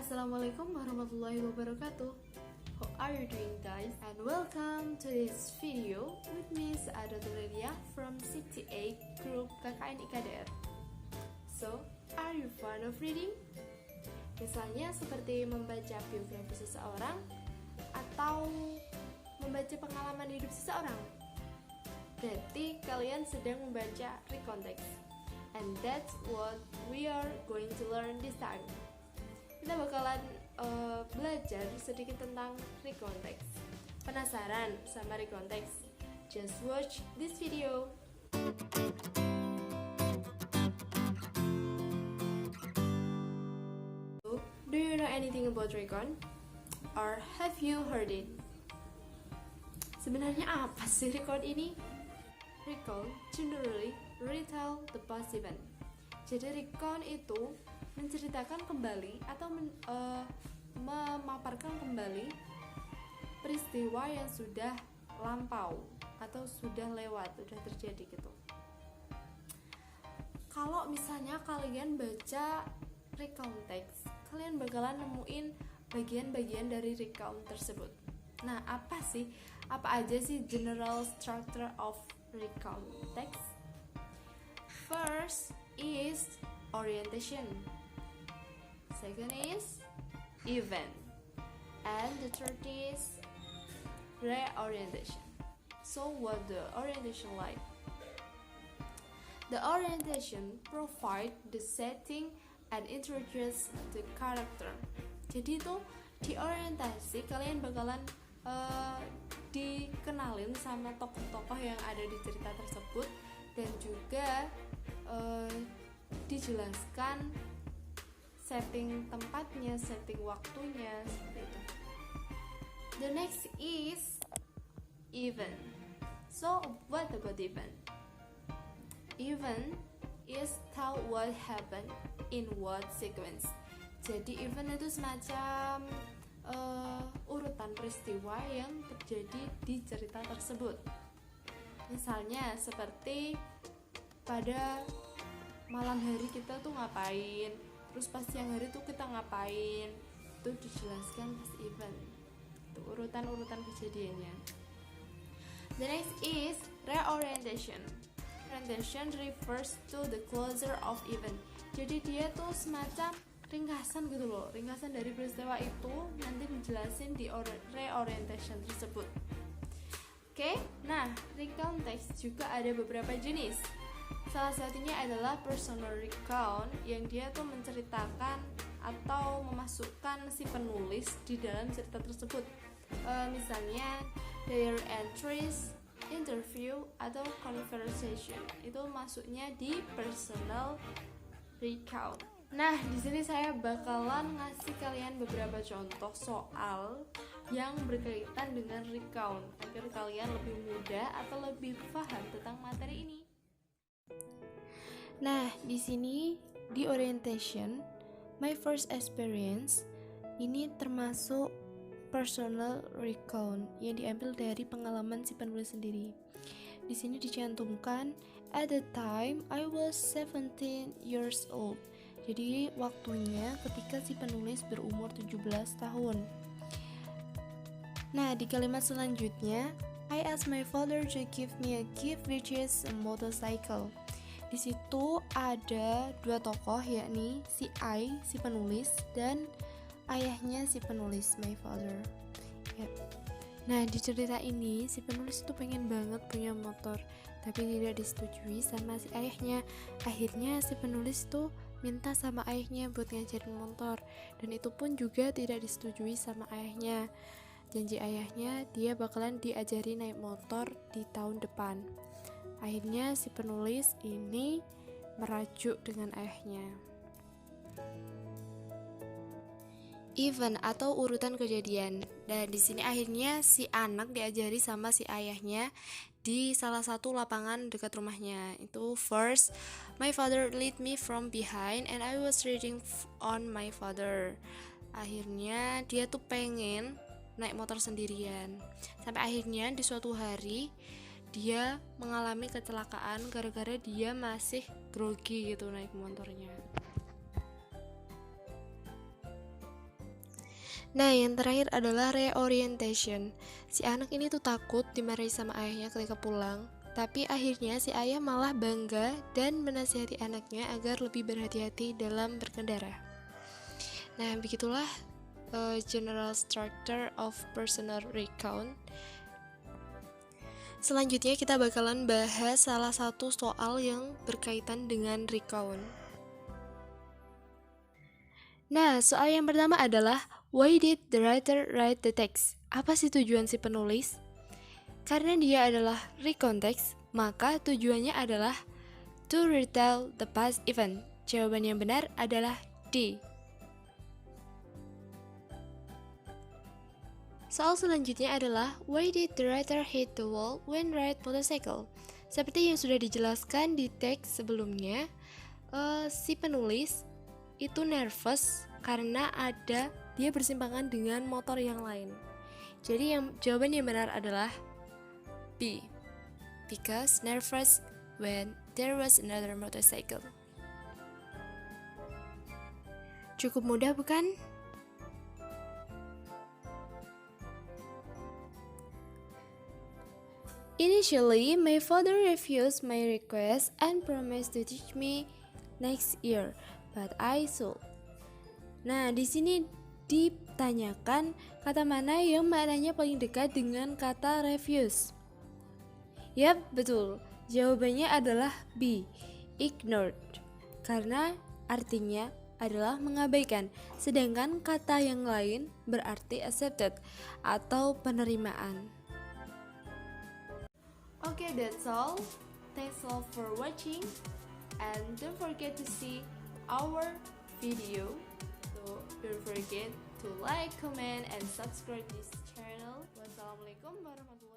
Assalamualaikum warahmatullahi wabarakatuh. How are you doing, guys? And welcome to this video with Miss Adaturelia from 68 Group KKN IKDR. So, are you fond of reading? Misalnya seperti membaca biografi seseorang atau membaca pengalaman hidup seseorang. Berarti kalian sedang membaca recontext. And that's what we are going to learn this time. Kita bakalan belajar sedikit tentang recontext. Penasaran sama recontext? Just watch this video. Do you know anything about recon? Or have you heard it? Sebenarnya apa sih recon ini? Recon generally retell the past event. Jadi recon itu menceritakan kembali atau memaparkan kembali peristiwa yang sudah lampau atau sudah lewat, sudah terjadi gitu. Kalau misalnya kalian baca recount text, kalian bakalan nemuin bagian-bagian dari recount tersebut. Nah, apa aja sih general structure of recount text? First is orientation. Second is event. And the third is reorientation. So what the orientation like? The orientation provide the setting and introduce the character. Jadi itu di orientasi kalian bakalan dikenalin sama tokoh-tokoh yang ada di cerita tersebut dan juga dijelaskan setting tempatnya, setting waktunya, seperti itu. The next is event. So what about event? Event is tell what happened in what sequence. Jadi event itu semacam urutan peristiwa yang terjadi di cerita tersebut. Misalnya seperti pada malam hari kita tuh ngapain, terus pas siang hari tuh kita ngapain, itu dijelaskan pas event. Itu urutan-urutan kejadiannya. The next is reorientation. Reorientation refers to the closure of event. Jadi dia tuh semacam ringkasan gitu loh, ringkasan dari peristiwa itu nanti dijelasin di reorientation tersebut. Oke, nah recount text juga ada beberapa jenis. Salah satunya adalah personal recount yang dia tuh menceritakan atau memasukkan si penulis di dalam cerita tersebut. Misalnya diary entries, interview atau conversation itu masuknya di personal recount. Nah, di sini saya bakalan ngasih kalian beberapa contoh soal yang berkaitan dengan recount agar kalian lebih mudah atau lebih paham tentang materi ini. Nah, di sini di orientation, my first experience ini termasuk personal recount yang diambil dari pengalaman si penulis sendiri. Di sini dicantumkan at the time I was 17 years old. Jadi waktunya ketika si penulis berumur 17 tahun. Nah, di kalimat selanjutnya, I asked my father to give me a gift which is a motorcycle. Di situ ada dua tokoh, yakni si I, si penulis, dan ayahnya si penulis, my father. Ya. Nah, di cerita ini si penulis itu pengen banget punya motor, tapi tidak disetujui sama si ayahnya. Akhirnya si penulis itu minta sama ayahnya buat ngajarin motor, dan itu pun juga tidak disetujui sama ayahnya. Janji ayahnya dia bakalan diajari naik motor di tahun depan. Akhirnya si penulis ini merajuk dengan ayahnya. Event atau urutan kejadian. Dan di sini akhirnya si anak diajari sama si ayahnya di salah satu lapangan dekat rumahnya. Itu first, my father lead me from behind and I was riding on my father. Akhirnya dia tuh pengen naik motor sendirian. Sampai akhirnya di suatu hari dia mengalami kecelakaan gara-gara dia masih grogi gitu naik motornya. Nah, yang terakhir adalah reorientation. Si anak ini tuh takut dimarahi sama ayahnya ketika pulang, tapi akhirnya si ayah malah bangga dan menasihati anaknya agar lebih berhati-hati dalam berkendara. Nah, begitulah general structure of personal recount. Selanjutnya kita bakalan bahas salah satu soal yang berkaitan dengan recount. Nah, soal yang pertama adalah why did the writer write the text? Apa sih tujuan si penulis? Karena dia adalah recount text, maka tujuannya adalah to retell the past event. Jawaban yang benar adalah D. Soal selanjutnya adalah why did the writer hit the wall when ride motorcycle? Seperti yang sudah dijelaskan di teks sebelumnya, si penulis itu nervous karena dia bersimpangan dengan motor yang lain. Jadi jawaban yang benar adalah B, because nervous when there was another motorcycle. Cukup mudah bukan? Initially, my father refused my request and promised to teach me next year, but I should. Nah, di sini ditanyakan kata mana yang maknanya paling dekat dengan kata refuse. Yap, betul. Jawabannya adalah B, ignored. Karena artinya adalah mengabaikan, sedangkan kata yang lain berarti accepted atau penerimaan. Okay, that's all. Thanks all for watching, and don't forget to see our video. So don't forget to like, comment, and subscribe this channel. Wassalamualaikum warahmatullahi wabarakatuh.